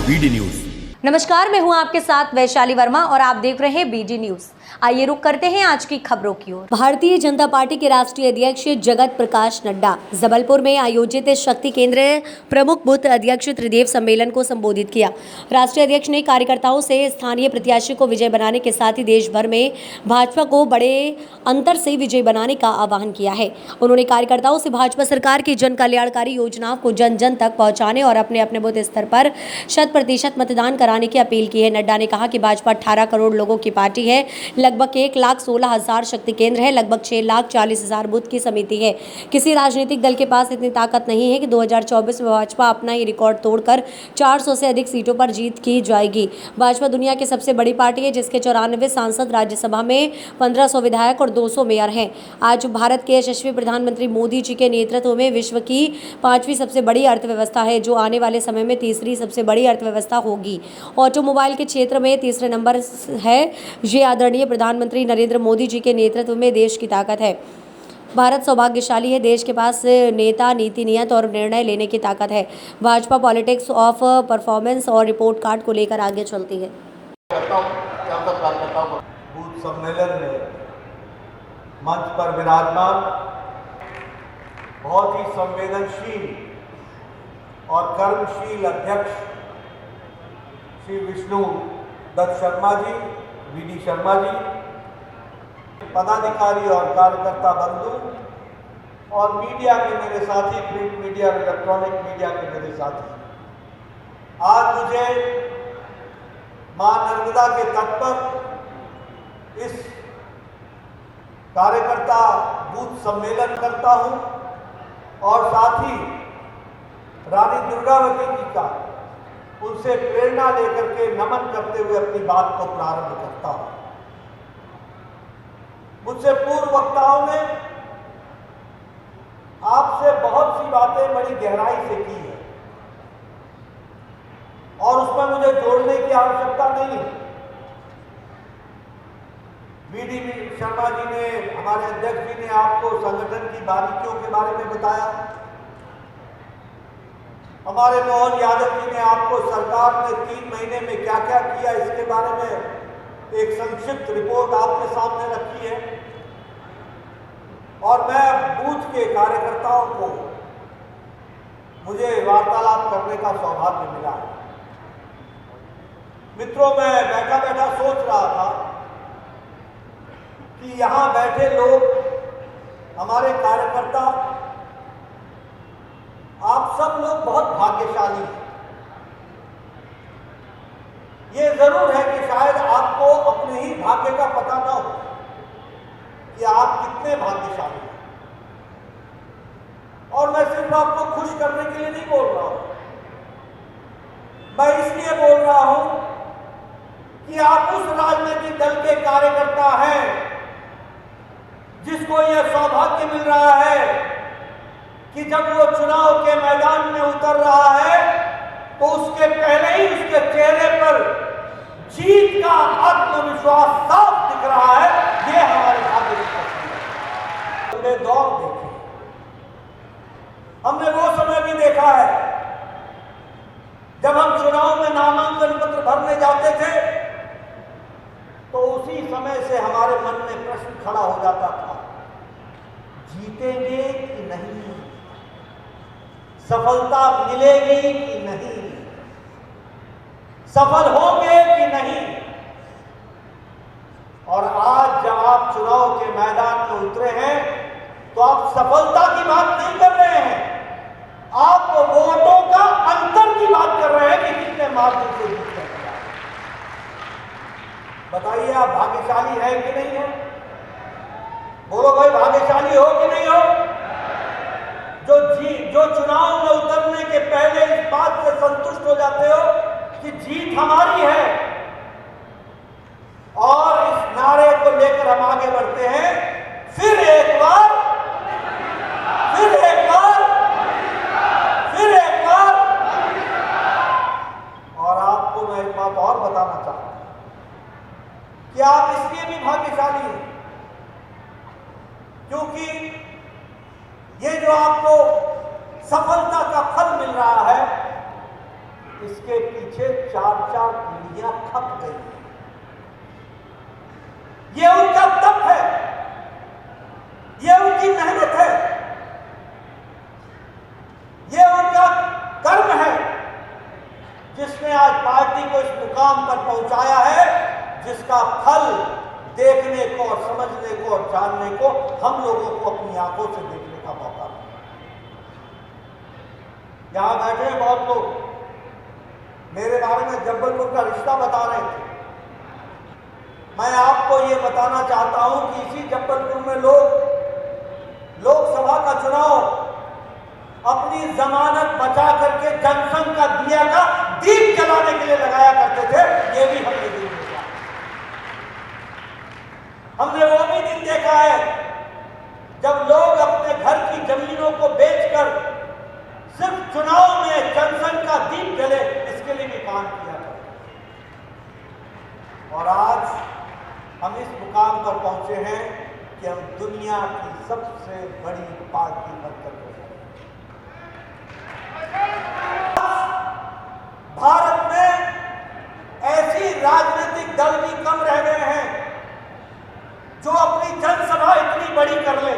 BD news. नमस्कार, मैं हूं आपके साथ वैशाली वर्मा और आप देख रहे हैं बीडी न्यूज। आइए रुक करते हैं आज की खबरों की ओर। भारतीय जनता पार्टी के राष्ट्रीय अध्यक्ष जगत प्रकाश नड्डा जबलपुर में आयोजित शक्ति केंद्र प्रमुख बूथ अध्यक्ष त्रिदेव सम्मेलन को संबोधित किया। राष्ट्रीय अध्यक्ष ने कार्यकर्ताओं से स्थानीय प्रत्याशी को विजय बनाने के साथ ही देश भर में भाजपा को बड़े अंतर से विजय बनाने का आह्वान किया है। उन्होंने कार्यकर्ताओं से भाजपा सरकार की जन कल्याणकारी योजनाओं को जन जन तक पहुंचाने और अपने अपने बूथ स्तर पर 100% मतदान कराने की अपील की है। नड्डा ने कहा कि भाजपा 18 करोड़ लोगों की पार्टी है, लगभग 1,16,000 शक्ति केंद्र है, लगभग 6,40,000 बूथ की समिति है। किसी राजनीतिक दल के पास इतनी ताकत नहीं है कि 2024 में भाजपा अपना ही रिकॉर्ड तोड़कर 400 से अधिक सीटों पर जीत की जाएगी। भाजपा दुनिया की सबसे बड़ी पार्टी है, जिसके 94 सांसद, राज्यसभा में 1500 विधायक और 200 मेयर हैं। आज भारत के यशस्वी प्रधानमंत्री मोदी जी के नेतृत्व में विश्व की 5वीं सबसे बड़ी अर्थव्यवस्था है, जो आने वाले समय में तीसरी सबसे बड़ी अर्थव्यवस्था होगी। ऑटोमोबाइल के क्षेत्र में तीसरे नंबर है। ये आदरणीय प्रधानमंत्री नरेंद्र मोदी जी के नेतृत्व में देश की ताकत है। भारत सौभाग्यशाली है, देश के पास नेता, नीति, नियत और निर्णय लेने की ताकत है। भाजपा पॉलिटिक्स ऑफ परफॉर्मेंस और रिपोर्ट कार्ड को लेकर आगे चलती है। बूथ सम्मेलन में मंच पर विराजमान बहुत ही संवेदनशील और कर्मशील अध्यक्ष श्री विष्णु दत्त शर्मा जी, वीडी शर्मा जी, पदाधिकारी और कार्यकर्ता बंधु और मीडिया के मेरे साथी, प्रिंट मीडिया और इलेक्ट्रॉनिक मीडिया के मेरे साथी, आज मुझे मां नर्मदा के तट पर इस कार्यकर्ता बूथ सम्मेलन करता हूं और साथ ही रानी दुर्गावती जी का उनसे प्रेरणा लेकर के नमन करते हुए अपनी बात को प्रारंभ करता हूं। मुझसे पूर्व वक्ताओं ने आपसे बहुत सी बातें बड़ी गहराई से की है और उसमें मुझे जोड़ने की आवश्यकता नहीं है। वीडी शर्मा जी ने, हमारे अध्यक्ष जी ने आपको संगठन की बारीकियों के बारे में बताया। हमारे मोहन यादव जी ने आपको सरकार ने 3 महीने में क्या क्या किया इसके बारे में एक संक्षिप्त रिपोर्ट आपके सामने रखी है और मैं बूथ के कार्यकर्ताओं को मुझे वार्तालाप करने का सौभाग्य मिला है। मित्रों, मैं बैठा बैठा सोच रहा था कि यहां बैठे लोग, हमारे कार्यकर्ता, आप सब लोग बहुत भाग्यशाली हैं। ये जरूर है कि शायद आपको अपने ही भाग्य का पता न हो कि आप कितने भाग्यशाली हैं। और मैं सिर्फ आपको खुश करने के लिए नहीं बोल रहा हूं, मैं इसलिए बोल रहा हूं कि आप उस राजनीतिक दल के कार्यकर्ता हैं जिसको यह सौभाग्य मिल रहा है कि जब वो चुनाव के मैदान में उतर रहा है तो उसके पहले ही उसके चेहरे पर जीत का आत्मविश्वास साफ दिख रहा है। ये हमारे भाग्य की तस्वीर है। हमने दौर देखे, हमने वो समय भी देखा है जब हम चुनाव में नामांकन पत्र भरने जाते थे तो उसी समय से हमारे मन में प्रश्न खड़ा हो जाता था, जीतेंगे कि नहीं, सफलता मिलेगी कि नहीं, सफल होंगे कि नहीं। और आज जब आप चुनाव के मैदान में उतरे हैं तो आप सफलता की बात नहीं कर रहे हैं, आप वोटों का अंतर की बात कर रहे हैं कि कितने मार्जिन से जीत रहे हैं। बताइए, आप भाग्यशाली है कि नहीं है? बोलो भाई, भाग्यशाली हो कि नहीं हो? जो चुनाव में उतरने के पहले इस बात से संतुष्ट हो जाते हो कि जीत हमारी है और इस नारे को लेकर हम आगे बढ़ते हैं। फिर एक बार और आपको मैं एक बात और बताना चाहता हूं कि आप इसलिए भी भाग्यशाली हैं क्योंकि ये जो आपको सफलता का फल मिल रहा है, इसके पीछे 4-4 पीढ़ियां खप गई हैं। ये उनका तप है, ये उनकी मेहनत है, ये उनका कर्म है, जिसने आज पार्टी को इस मुकाम पर पहुंचाया है, जिसका फल देखने को और समझने को और जानने को हम लोगों को अपनी आंखों से देखने का मौका मिला। यहां बैठे हैं बहुत लोग, मेरे बारे में जबलपुर का रिश्ता बता रहे थे। मैं आपको ये बताना चाहता हूं कि इसी जबलपुर में लोग लोकसभा का चुनाव अपनी जमानत बचा करके जनसंघ का दिया का दीप जलाने के लिए लगाया करते थे। ये भी हमने दिन देखा, हमने वो भी दिन देखा है जब लोग अपने घर की जमीनों को बेचकर सिर्फ चुनाव में जनसंघ का दीप जले, इसके लिए भी काम किया करते। और आज हम इस मुकाम पर पहुंचे हैं कि हम दुनिया की सबसे बड़ी पार्टी बनकर भारत में ऐसी राजनीतिक दल भी कम रह गए हैं जो अपनी जनसभा इतनी बड़ी कर ले,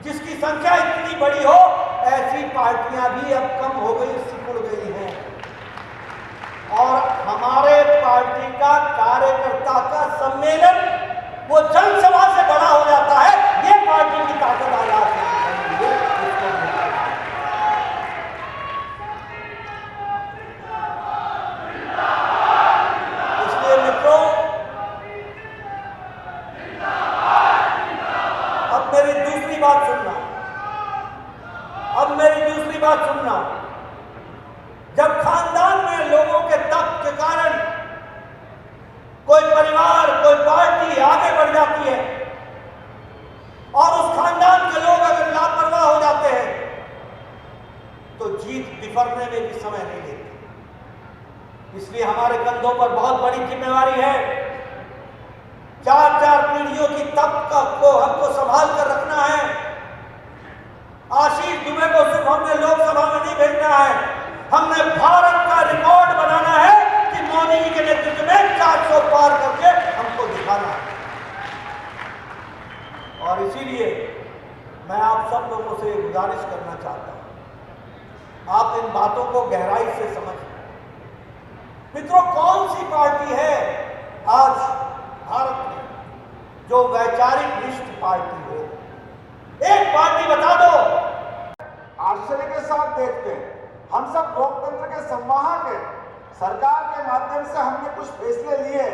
जिसकी संख्या इतनी बड़ी हो। ऐसी पार्टियां भी अब कम हो गई, सिकुड़ गई हैं। और हमारे पार्टी का कार्यकर्ता का सम्मेलन वो जनसभा से बड़ा हो जाता है। ये पार्टी की ताकत आ जाती है। इसलिए मित्रों, अब मेरी दूसरी बात सुनना, जब खानदान में लोगों के तप के कारण कोई परिवार, कोई पार्टी आगे बढ़ जाती है और उस खानदान के लोग अगर लापरवाह हो जाते हैं तो जीत बिफरने में भी समय नहीं लेती। इसलिए हमारे कंधों पर बहुत बड़ी जिम्मेवारी है। 4-4 पीढ़ियों की तप को हमको संभाल कर रखना है। आशीष दुबे को सिर्फ हमने लोकसभा में नहीं भेजना है, हमने भारत का रिकॉर्ड बनाना है कि मोदी जी के नेतृत्व में 400 पार करके हमको दिखाना है। और इसीलिए मैं आप सब लोगों से गुजारिश करना चाहता हूं, आप इन बातों को गहराई से समझें। मित्रों, कौन सी पार्टी है आज भारत में जो वैचारिक निष्ठ पार्टी हो? एक पार्टी बता दो। आश्चर्य के साथ देखते हैं, हम सब लोकतंत्र के संवाहक हैं। सरकार के माध्यम से हमने कुछ फैसले लिए,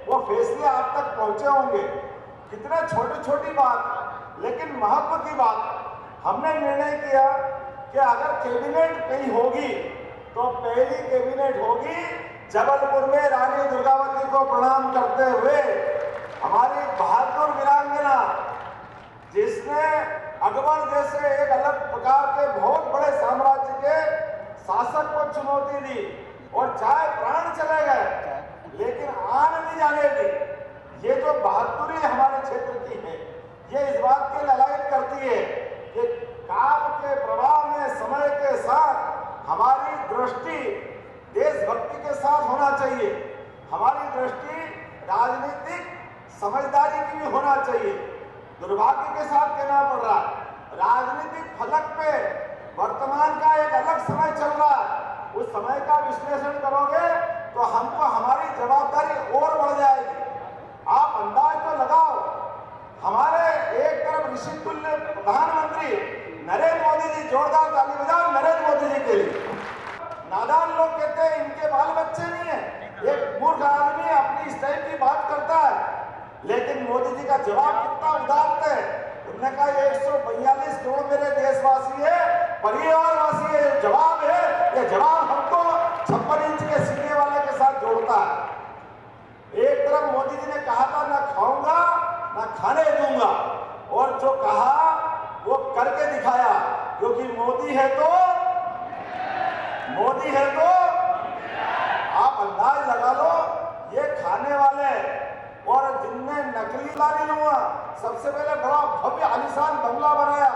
वो फैसले आप तक पहुंचे होंगे। कितने छोटी छोटी बात, लेकिन महत्व की बात। हमने निर्णय किया कि अगर कैबिनेट कहीं होगी तो पहली कैबिनेट होगी जबलपुर में रानी दुर्गावती को प्रणाम करते हुए। हमारी बहादुर वीरांगना, जिसने अकबर जैसे एक अलग प्रकार के बहुत बड़े साम्राज्य के शासक को चुनौती दी और चाहे प्राण चले गए लेकिन आन नहीं जाने दी। ये जो बहादुरी हमारे क्षेत्र की है, ये इस बात की ललायत करती है कि काल के प्रवाह में समय के साथ हमारी दृष्टि देशभक्ति के साथ होना चाहिए। हमारी दृष्टि राजनीतिक समझदारी की भी होना चाहिए। दुर्भाग्य के साथ कहना पड़ रहा है, राजनीतिक फलक पे वर्तमान का एक अलग समय चल रहा है। उस समय का विश्लेषण करोगे तो हमको हमारी जवाबदारी और बढ़ जाएगी। आप अंदाज तो लगाओ, हमारे एक तरफ ऋषि तुल्य प्रधानमंत्री नरेंद्र मोदी जी, जोरदार ताली बजाओ नरेंद्र मोदी जी के लिए। नादान लोग कहते हैं इनके बाल बच्चे नहीं है। एक मूर्ख आदमी अपनी इस टाइप की बात करता है, लेकिन मोदी जी का जवाब कितना उदात्त है। उन्होंने कहा 142 करोड़ मेरे देशवासी है, परिवारवासी है। जवाब है, ये जवाब हमको 56 इंच के सीने वाले के साथ जोड़ता है। एक तरफ मोदी जी ने कहा था ना खाऊंगा ना खाने दूंगा, और जो कहा वो करके दिखाया। क्योंकि मोदी है तो आप अंदाज लगा लो, ये खाने वाले और जिनने नकली नहीं हुआ, सबसे पहले बड़ा भव्य आलीशान बंगला बनाया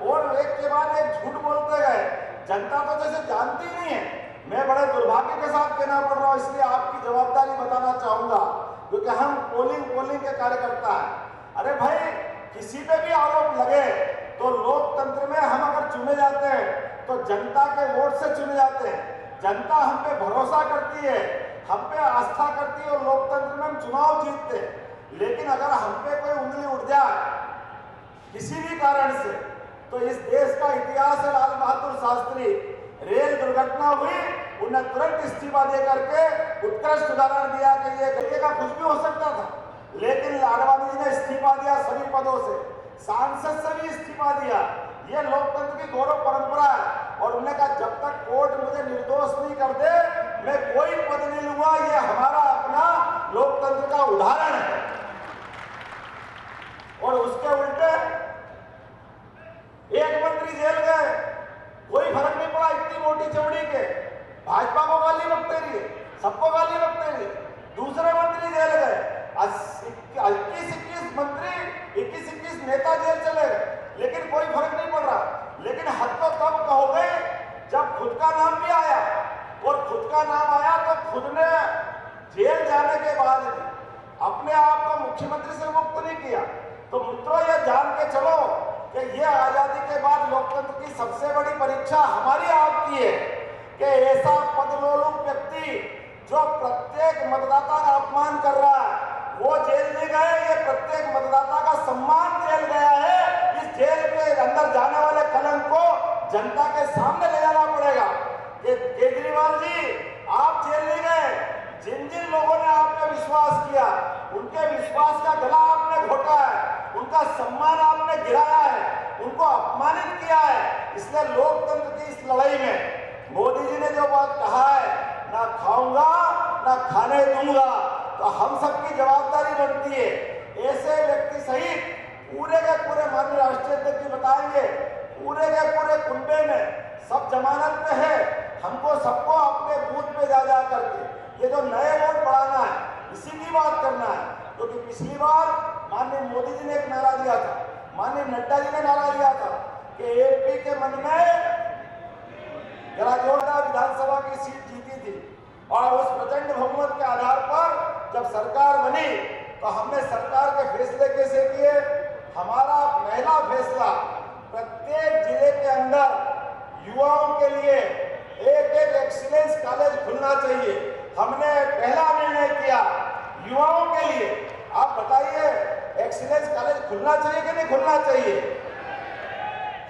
और एक के बाद एक झूठ बोलते गए। जनता तो जैसे जानती नहीं है, मैं बड़े दुर्भाग्य के साथ कहना पड़ रहा हूँ, इसलिए आपकी जवाबदारी बताना चाहूंगा, क्योंकि हम पोलिंग के कार्यकर्ता हैं। अरे भाई, किसी पे भी आरोप लगे तो लोकतंत्र में हम अगर चुने जाते हैं तो जनता के वोट से चुने जाते हैं। जनता हम पे भरोसा करती है, हम पे आस्था करती है और लोकतंत्र में हम चुनाव जीतते हैं। लेकिन अगर हम पे कोई उंगली उठ जाए किसी भी कारण से, तो इस देश का इतिहास है, लाल बहादुर शास्त्री, रेल दुर्घटना हुई, उन्हें तुरंत इस्तीफा दे करके उत्कृष्ट उदाहरण दिया कि ये गलती का कुछ भी हो सकता था, लेकिन आडवाणी जी ने इस्तीफा दिया सभी पदों से, सांसद से भी इस्तीफा दिया। ये लोकतंत्र की गौरव परंपरा है। और उन्होंने कहा जब तक कोर्ट मुझे निर्दोष नहीं कर दे, मैं कोई पद नहीं लूंगा। ये हमारा अपना लोकतंत्र का उदाहरण है। और उसके उल्टे एक मंत्री जेल गए, कोई फर्क नहीं पड़ा, इतनी मोटी चमड़ी के, भाजपा को गाली बकते रहिए, सबको गाली बकते रहिए। दूसरे मंत्री जेल गए, 21 मंत्री, 21 नेता जेल चले गए, लेकिन कोई फर्क नहीं पड़ रहा। लेकिन हद तो तब कहोगे जब खुद का नाम भी आया, और खुद का नाम आया तो खुद ने जेल जाने के बाद अपने आप को मुख्यमंत्री से मुक्त नहीं किया। तो मित्रों, ये जान के चलो कि ये आजादी के बाद लोकतंत्र की सबसे बड़ी परीक्षा हमारी आपकी है कि ऐसा पदलोलुप व्यक्ति जो प्रत्येक मतदाता का अपमान कर रहा है, वो जेल नहीं गए, ये प्रत्येक मतदाता का सम्मान जेल गया है। इस जेल के अंदर जाने वाले कलंक को जनता के सामने ले जाना पड़ेगा कि केजरीवाल जी, आप जेल नहीं गए। जिन जिन लोगों ने आप पे विश्वास किया, उनके विश्वास का गला आपने घोटा है, उनका सम्मान आपने गिराया है, उनको अपमानित किया है। इसलिए लोकतंत्र की इस लड़ाई में मोदी जी ने जो बात कहा है, ना खाऊंगा ना खाने दूंगा, तो हम सबकी जवाबदारी बनती है। ऐसे व्यक्ति सहित पूरे के पूरे माननीय राष्ट्रीय अध्यक्ष जी बताएंगे, पूरे के पूरे कुंबे में सब जमानत पे है। हमको सबको अपने बूथ पे जा करके ये जो नए वोट बढ़ाना है, इसी की बात करना है। क्योंकि पिछली बार माननीय मोदी जी ने एक नारा दिया था, माननीय नड्डा जी ने नारा दिया था कि एमपी के मन में जोरदार विधानसभा की सीट जीती थी, और उस प्रचंड बहुमत के आधार पर जब सरकार बनी तो हमने सरकार के फैसले कैसे किए। हमारा पहला फैसला, प्रत्येक जिले के अंदर युवाओं के लिए एक एक्सीलेंस कॉलेज खुलना चाहिए। हमने पहला निर्णय किया युवाओं के लिए। आप बताइए, एक्सीलेंस कॉलेज खुलना चाहिए कि नहीं खुलना चाहिए?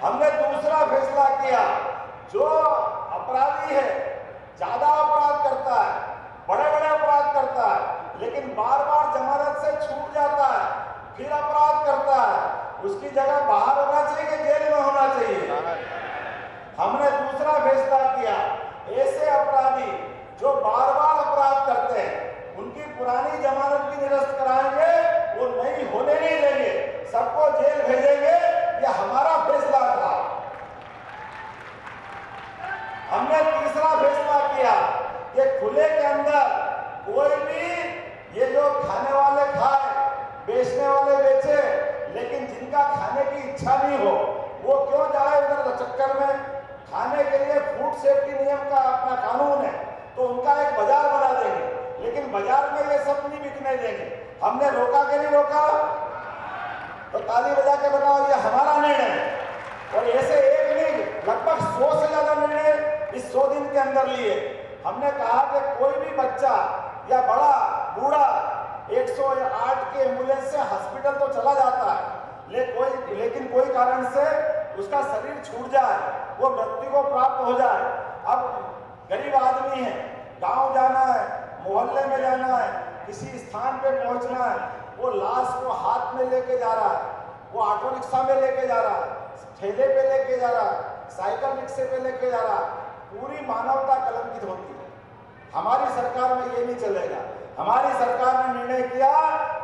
हमने दूसरा फैसला किया, जो अपराधी है, ज्यादा अपराध करता है, बड़े बड़े अपराध करता है, लेकिन बार बार जमानत से छूट जाता है, फिर अपराध करता है, उसकी जगह बाहर होना चाहिए कि जेल में होना चाहिए? हमने दूसरा फैसला किया, ऐसे अपराधी जो बार बार अपराध करते हैं, उनकी पुरानी जमानत भी निरस्त कराएंगे, वो नहीं होने नहीं देंगे, सबको जेल भेजेंगे। यह हमारा फैसला था। हमने तीसरा फैसला किया कि खुले के अंदर कोई भी ये जो खाने वाले खाए, बेचने वाले बेचे, लेकिन जिनका खाने की इच्छा नहीं हो, वो क्यों जाए उधर चक्कर में। खाने के लिए फूड सेफ्टी नियम का अपना कानून है, तो उनका एक बाजार बना देंगे, लेकिन बाजार में ये सब नहीं बिकने देंगे। हमने रोका कि नहीं रोका? तो ताली बजा के बताओ, ये हमारा निर्णय है। और ऐसे एक नहीं, लगभग 100 से ज्यादा निर्णय इस 100 दिन के अंदर लिए। हमने कहा कि कोई भी बच्चा या बड़ा बूढ़ा 108 के एम्बुलेंस से हॉस्पिटल तो चला जाता है, लेकिन कोई कारण से उसका शरीर छूट जाए, वो मृत्यु को प्राप्त हो जाए। अब गरीब आदमी है, गांव जाना है, मोहल्ले में जाना है, किसी स्थान पे पहुंचना है, वो लाश को हाथ में लेके जा रहा है, वो ऑटो रिक्शा में लेके जा रहा है, ठेले पे लेके जा रहा है, साइकिल रिक्शे पे लेके जा रहा है। पूरी मानवता कलंकित होती है। हमारी सरकार में ये नहीं चलेगा। हमारी सरकार ने निर्णय किया,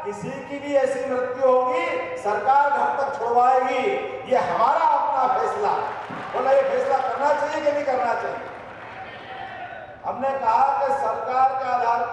किसी की भी ऐसी मृत्यु होगी, सरकार घर तक छुड़वाएगी। ये हमारा अपना फैसला। बोला, ये फैसला करना चाहिए कि नहीं करना चाहिए? हमने कहा कि सरकार के आधार